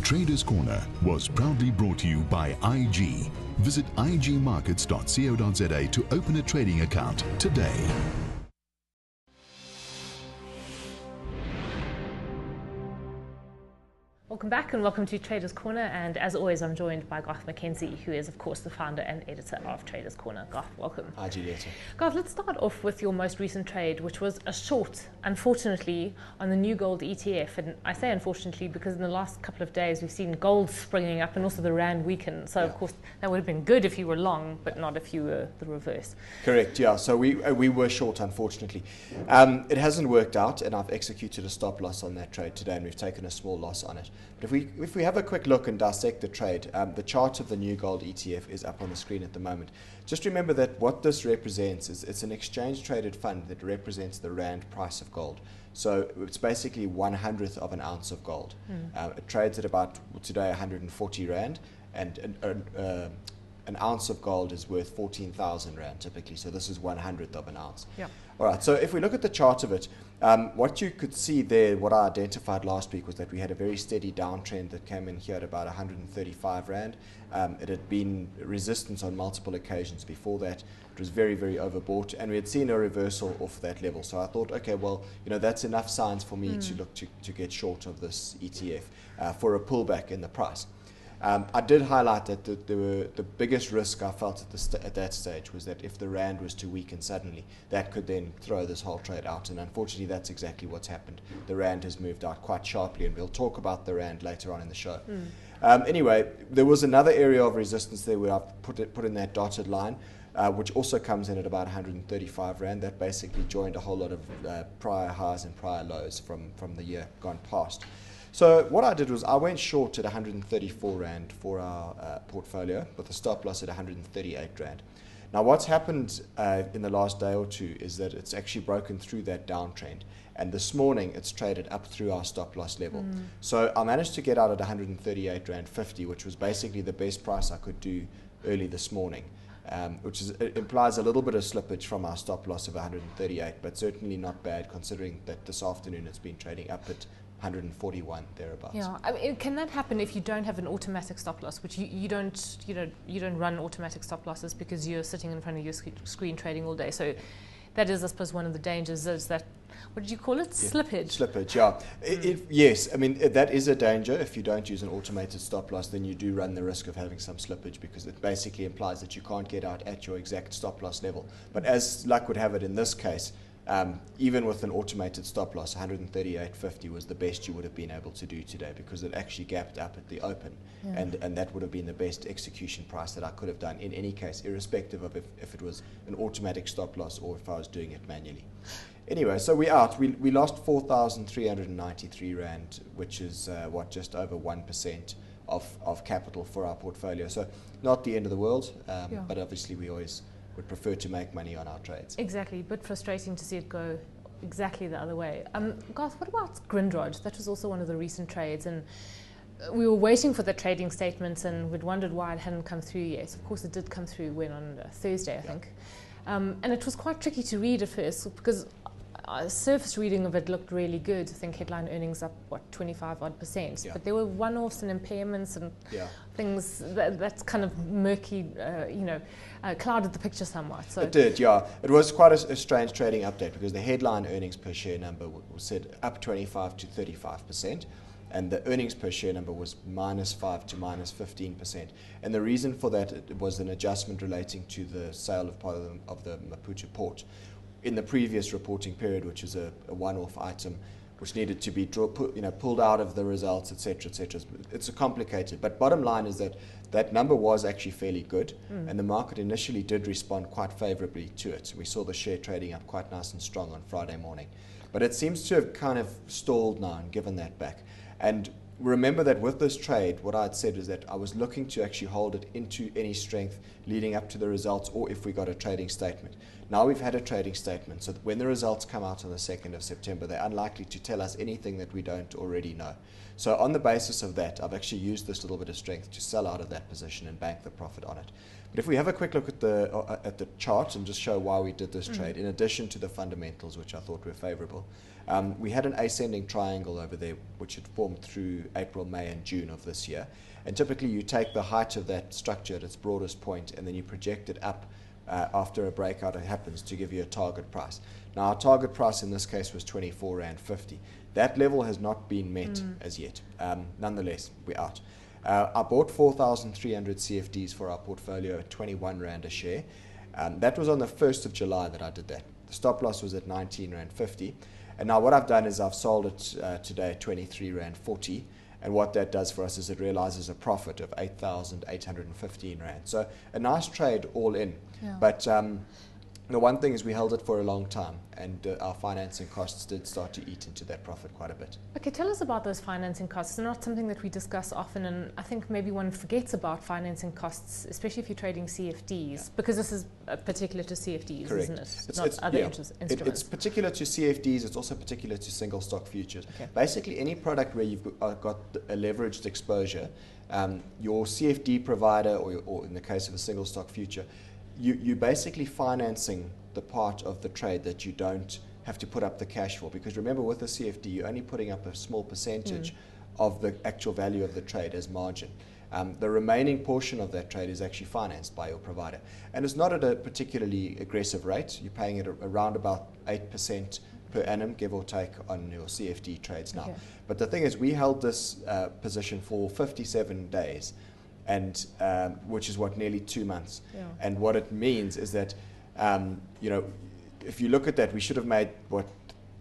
Traders Corner was proudly brought to you by IG. Visit igmarkets.co.za to open a trading account today. Welcome back and welcome to Traders Corner, and as always I'm joined by Garth McKenzie, who is of course the founder and editor of Traders Corner. Garth, welcome. Hi Julieta. Garth, let's start off with your most recent trade, which was a short, unfortunately, on the new gold ETF. And I say unfortunately because in the last couple of days we've seen gold springing up and also the rand weaken. So of course that would have been good if you were long, but not if you were the reverse. Correct, yeah. So we were short, unfortunately. It hasn't worked out, and I've executed a stop loss on that trade today, and we've taken a small loss on it. But if we have a quick look and dissect the trade, the chart of the new gold ETF is up on the screen at the moment. Just remember that what this represents is it's an exchange traded fund that represents the rand price of gold. So it's basically 1/100th of an ounce of gold. It trades at about today 140 rand, and an ounce of gold is worth 14,000 rand typically. So this is 1/100th of an ounce. Yeah. All right. So if we look at the chart of it, what you could see there, what I identified last week, was that we had a very steady downtrend that came in here at about 135 rand. It had been resistance on multiple occasions before that. It was very, very overbought, and we had seen a reversal off that level. So I thought, okay, well, that's enough signs for me to look to get short of this ETF for a pullback in the price. I did highlight that the biggest risk I felt at that stage was that if the rand was to weaken suddenly, that could then throw this whole trade out. And unfortunately, that's exactly what's happened. The rand has moved out quite sharply, and we'll talk about the rand later on in the show. Anyway, there was another area of resistance there where I've put in that dotted line, which also comes in at about 135 rand. That basically joined a whole lot of prior highs and prior lows from the year gone past. So what I did was I went short at 134 rand for our portfolio with a stop loss at 138 rand. Now what's happened in the last day or two is that it's actually broken through that downtrend, and this morning it's traded up through our stop loss level. So I managed to get out at 138 rand 50, which was basically the best price I could do early this morning. It implies a little bit of slippage from our stop loss of 138, but certainly not bad considering that this afternoon it's been trading up at 141 thereabouts. Yeah, I mean, can that happen if you don't have an automatic stop loss, which you don't run automatic stop losses because you're sitting in front of your screen trading all day? So that is, I suppose, one of the dangers is that, what did you call it? Yeah. Slippage. Slippage, yeah. Yes, I mean, that is a danger. If you don't use an automated stop loss, then you do run the risk of having some slippage, because it basically implies that you can't get out at your exact stop loss level. But as luck would have it in this case, even with an automated stop loss, 138.50 was the best you would have been able to do today, because it actually gapped up at the open, and that would have been the best execution price that I could have done in any case, irrespective of if it was an automatic stop loss or if I was doing it manually. Anyway, so we're out. We lost 4,393 rand, which is just over 1% of capital for our portfolio. So not the end of the world, but obviously we always would prefer to make money on our trades. Exactly, but frustrating to see it go exactly the other way. Garth, what about Grindrod? That was also one of the recent trades, and we were waiting for the trading statements and we'd wondered why it hadn't come through yet. Of course it did come through on Thursday, I think. And it was quite tricky to read at first because surface reading of it looked really good. I think headline earnings up, 25-odd%. Yeah. But there were one-offs and impairments and things that's kind of murky, clouded the picture somewhat. So it did, yeah. It was quite a strange trading update because the headline earnings per share number was said up 25 to 35%. And the earnings per share number was -5 to -15%. And the reason for that was an adjustment relating to the sale of part of the Maputo port in the previous reporting period, which is a one-off item which needed to be pulled out of the results, etc., etc. It's complicated, but bottom line is that number was actually fairly good, and the market initially did respond quite favorably to it. We saw the share trading up quite nice and strong on Friday morning, but it seems to have kind of stalled now and given that back. And remember that with this trade, what I had said is that I was looking to actually hold it into any strength leading up to the results, or if we got a trading statement. Now we've had a trading statement, so that when the results come out on the 2nd of September, they're unlikely to tell us anything that we don't already know. So on the basis of that, I've actually used this little bit of strength to sell out of that position and bank the profit on it. But if we have a quick look at the chart and just show why we did this trade, in addition to the fundamentals, which I thought were favorable, We had an ascending triangle over there, which had formed through April, May, and June of this year. And typically you take the height of that structure at its broadest point and then you project it up after a breakout happens to give you a target price. Now our target price in this case was 24 Rand 50. That level has not been met as yet. Nonetheless, we're out. I bought 4,300 CFDs for our portfolio at 21 Rand a share. That was on the 1st of July that I did that. The stop loss was at 19 Rand 50. And now what I've done is I've sold it today at 23 Rand 40. And what that does for us is it realizes a profit of 8,815 Rand. So a nice trade all in. Yeah. But the one thing is we held it for a long time, and our financing costs did start to eat into that profit quite a bit. Okay, tell us about those financing costs. They're not something that we discuss often, and I think maybe one forgets about financing costs, especially if you're trading CFDs, because this is particular to CFDs, Correct. isn't it? It's not other instruments. It's particular to CFDs. It's also particular to single stock futures. Okay. Basically, any product where you've got a leveraged exposure, your CFD provider, or in the case of a single stock future, you're basically financing the part of the trade that you don't have to put up the cash for. Because remember, with a CFD, you're only putting up a small percentage of the actual value of the trade as margin. The remaining portion of that trade is actually financed by your provider. And it's not at a particularly aggressive rate. You're paying it around about 8% per annum, give or take, on your CFD trades now. Okay. But the thing is, we held this position for 57 days. And which is what, nearly 2 months. Yeah. And what it means is that, if you look at that, we should have made what,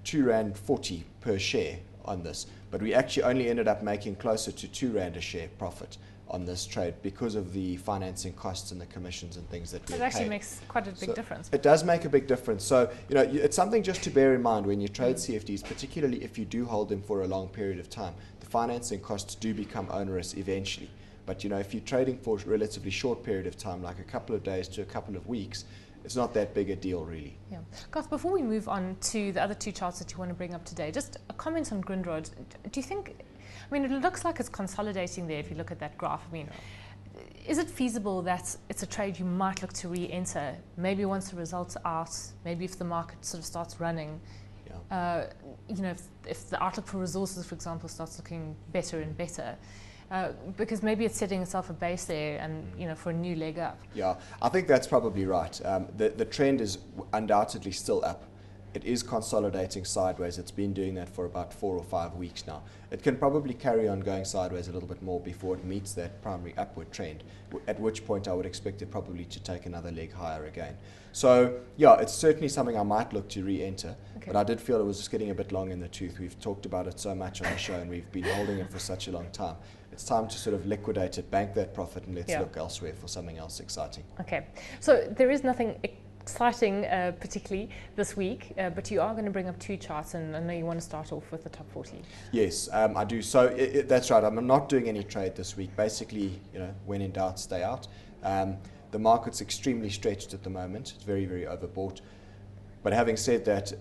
2 Rand 40 per share on this, but we actually only ended up making closer to 2 Rand a share profit on this trade because of the financing costs and the commissions and things that we It had actually paid. makes quite a big difference. It does make a big difference. So, it's something just to bear in mind when you trade CFDs, particularly if you do hold them for a long period of time. The financing costs do become onerous eventually. But if you're trading for a relatively short period of time, like a couple of days to a couple of weeks, it's not that big a deal, really. Yeah. Garth, before we move on to the other two charts that you want to bring up today, just a comment on Grindrod. Do you think, it looks like it's consolidating there if you look at that graph. Is it feasible that it's a trade you might look to re-enter, maybe once the results are out, maybe if the market sort of starts running? Yeah. If the outlook for resources, for example, starts looking better and better, because maybe it's setting itself a base there and for a new leg up. Yeah, I think that's probably right. The trend is undoubtedly still up. It is consolidating sideways. It's been doing that for about 4 or 5 weeks now. It can probably carry on going sideways a little bit more before it meets that primary upward trend, at which point I would expect it probably to take another leg higher again. So, yeah, it's certainly something I might look to re-enter, but I did feel it was just getting a bit long in the tooth. We've talked about it so much on the show and we've been holding it for such a long time. It's time to sort of liquidate it, bank that profit, and let's look elsewhere for something else exciting. Okay, so there is nothing exciting particularly this week, but you are going to bring up two charts, and I know you want to start off with the top 40. Yes, I do. So that's right. I'm not doing any trade this week. Basically, when in doubt, stay out. The market's extremely stretched at the moment. It's very, very overbought. But having said that,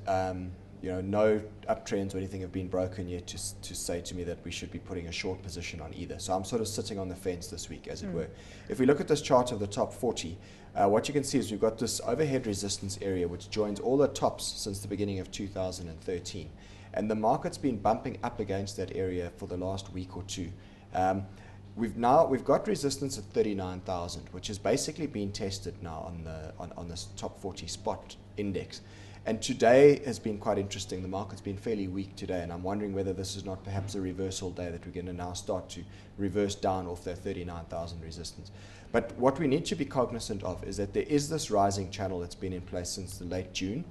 no uptrends or anything have been broken yet to say to me that we should be putting a short position on either. So I'm sort of sitting on the fence this week, as it were. If we look at this chart of the top 40, what you can see is we've got this overhead resistance area which joins all the tops since the beginning of 2013. And the market's been bumping up against that area for the last week or two. We've got resistance at 39,000, which has basically been tested now on this top 40 spot index. And today has been quite interesting. The market's been fairly weak today, and I'm wondering whether this is not perhaps a reversal day that we're going to now start to reverse down off that 39,000 resistance. But what we need to be cognizant of is that there is this rising channel that's been in place since the late June.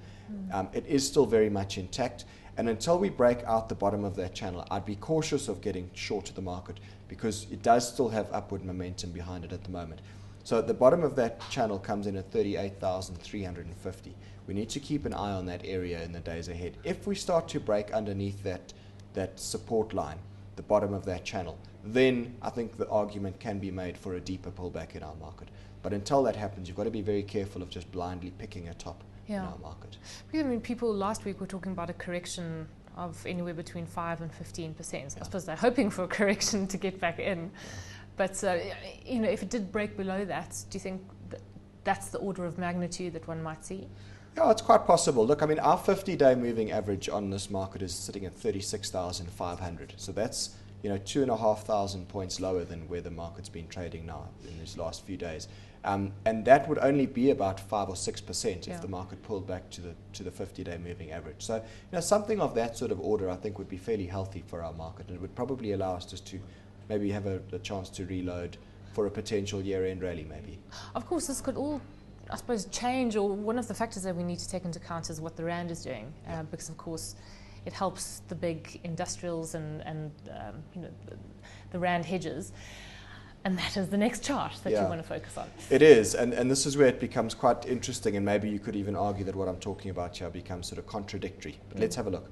It is still very much intact, and until we break out the bottom of that channel, I'd be cautious of getting short of the market because it does still have upward momentum behind it at the moment. So the bottom of that channel comes in at 38,350. We need to keep an eye on that area in the days ahead. If we start to break underneath that support line, the bottom of that channel, then I think the argument can be made for a deeper pullback in our market. But until that happens, you've got to be very careful of just blindly picking a top in our market. Because, people last week were talking about a correction of anywhere between 5 and 15%. I suppose they're hoping for a correction to get back in. But, if it did break below that, do you think that's the order of magnitude that one might see? Yeah, it's quite possible. Look, I mean, our 50-day moving average on this market is sitting at 36,500. So that's, 2,500 points lower than where the market's been trading now in these last few days. And that would only be about 5 or 6% if the market pulled back to the 50-day moving average. So, something of that sort of order, I think, would be fairly healthy for our market, and it would probably allow us just to maybe have a chance to reload for a potential year-end rally, maybe. Of course, this could all, I suppose, change, or one of the factors that we need to take into account is what the rand is doing, because of course it helps the big industrials and the rand hedges. And that is the next chart that you want to focus on. It is, and this is where it becomes quite interesting, and maybe you could even argue that what I'm talking about here becomes sort of contradictory. But let's have a look.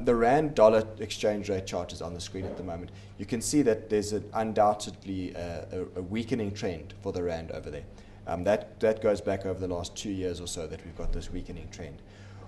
The rand-dollar exchange rate chart is on the screen at the moment. You can see that there's undoubtedly a weakening trend for the rand over there. That goes back over the last 2 years or so that we've got this weakening trend.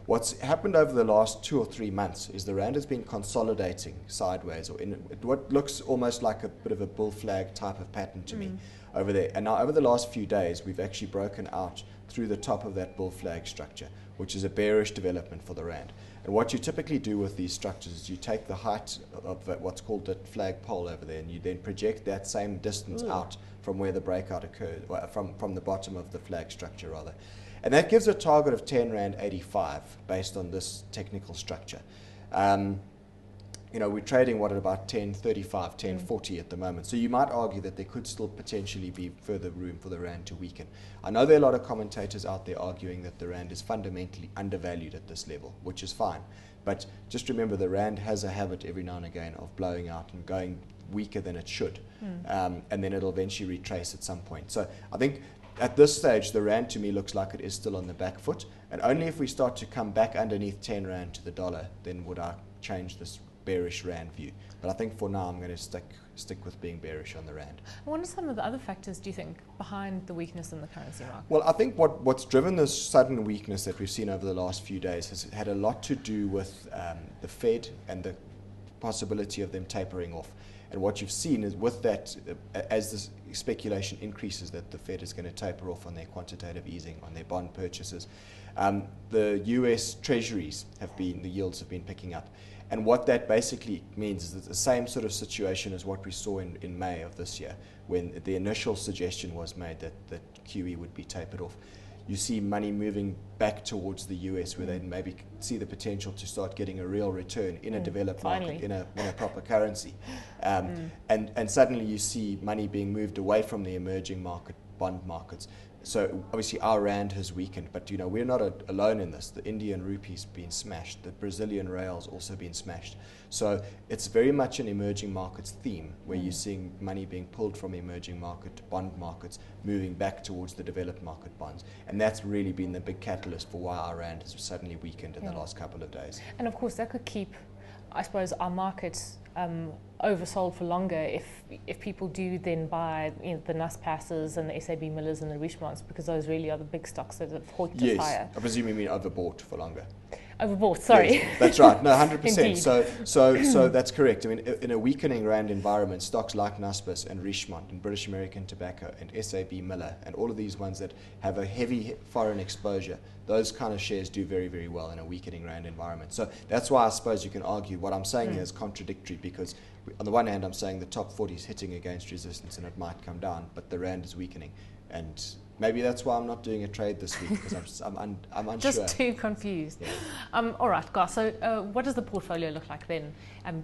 What's happened over the last 2 or 3 months is the rand has been consolidating sideways, or in what looks almost like a bit of a bull flag type of pattern to me over there. And now over the last few days, we've actually broken out through the top of that bull flag structure, which is a bearish development for the rand. And what you typically do with these structures is you take the height of what's called the flag pole over there, and you then project that same distance out from where the breakout occurred, from the bottom of the flag structure rather. And that gives a target of 10 Rand 85 based on this technical structure. We're trading at about 10.35, 10.40 at the moment. So you might argue that there could still potentially be further room for the rand to weaken. I know there are a lot of commentators out there arguing that the rand is fundamentally undervalued at this level, which is fine. But just remember, the rand has a habit every now and again of blowing out and going weaker than it should. And then it'll eventually retrace at some point. So I think at this stage, the rand to me looks like it is still on the back foot, and only if we start to come back underneath 10 Rand to the dollar, then would I change this bearish rand view. But I think for now, I'm going to stick with being bearish on the rand. What are some of the other factors, do you think, behind the weakness in the currency market? Well, I think what's driven this sudden weakness that we've seen over the last few days has had a lot to do with the Fed and the possibility of them tapering off. And what you've seen is with that, as this speculation increases that the Fed is going to taper off on their quantitative easing, on their bond purchases, the US treasuries the yields have been picking up. And what that basically means is it's the same sort of situation as what we saw in May of this year, when the initial suggestion was made that QE would be tapered off. You see money moving back towards the US, where they maybe see the potential to start getting a real return in a developed market, in a proper currency. And suddenly you see money being moved away from the emerging market bond markets. So obviously our rand has weakened, but we're not alone in this. The Indian rupee's been smashed. The Brazilian real's also been smashed. So it's very much an emerging markets theme, where you're seeing money being pulled from emerging market bond markets, moving back towards the developed market bonds. And that's really been the big catalyst for why our rand has suddenly weakened in the last couple of days. And of course that could keep, I suppose, our market oversold for longer if people do then buy the Nasdaq's and the SAB Millers and the Richemonts, because those really are the big stocks that have hoiked us higher. I presume you mean overbought for longer. Overbought, sorry. Yes, that's right. No, 100%. So that's correct. I mean, in a weakening rand environment, stocks like Naspers and Richemont and British American Tobacco and SAB Miller and all of these ones that have a heavy foreign exposure, those kind of shares do very, very well in a weakening rand environment. So that's why I suppose you can argue what I'm saying here is contradictory, because on the one hand I'm saying the top 40 is hitting against resistance and it might come down, but the rand is weakening. And maybe that's why I'm not doing a trade this week, because I'm unsure. Just too confused. Yeah. All right, Gar, so what does the portfolio look like then,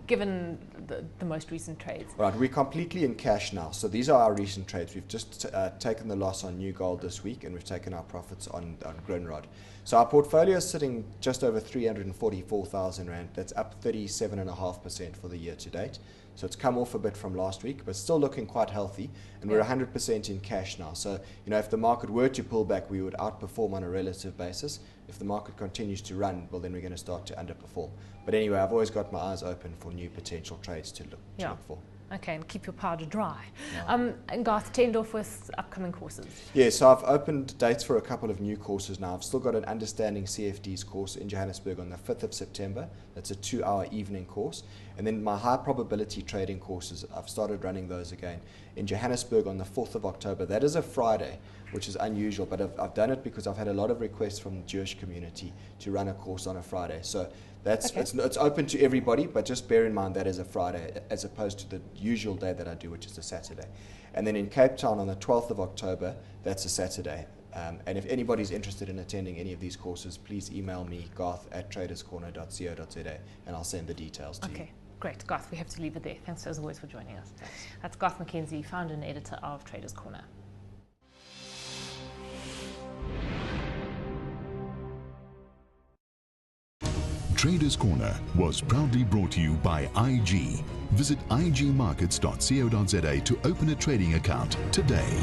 given the most recent trades? Right, we're completely in cash now. So these are our recent trades. We've just taken the loss on New Gold this week, and we've taken our profits on Grindrod. So our portfolio is sitting just over 344,000 Rand. That's up 37.5% for the year to date. So it's come off a bit from last week, but still looking quite healthy. And we're 100% in cash now. So, if the market were to pull back, we would outperform on a relative basis. If the market continues to run, well, then we're going to start to underperform. But anyway, I've always got my eyes open for new potential trades to look for. Okay, and keep your powder dry. Yeah. And Garth, to end off with upcoming courses. Yeah, so I've opened dates for a couple of new courses now. I've still got an Understanding CFDs course in Johannesburg on the 5th of September. That's a 2-hour evening course. And then my high probability trading courses, I've started running those again in Johannesburg on the 4th of October. That is a Friday, which is unusual, but I've done it because I've had a lot of requests from the Jewish community to run a course on a Friday. So that's it's open to everybody, but just bear in mind that is a Friday as opposed to the usual day that I do, which is a Saturday. And then in Cape Town on the 12th of October, that's a Saturday. And if anybody's interested in attending any of these courses, please email me, garth@traderscorner.co.za, and I'll send the details to you. Okay, great. Garth, we have to leave it there. Thanks as always for joining us. Thanks. That's Garth McKenzie, founder and editor of Traders Corner. Traders Corner was proudly brought to you by IG. Visit igmarkets.co.za to open a trading account today.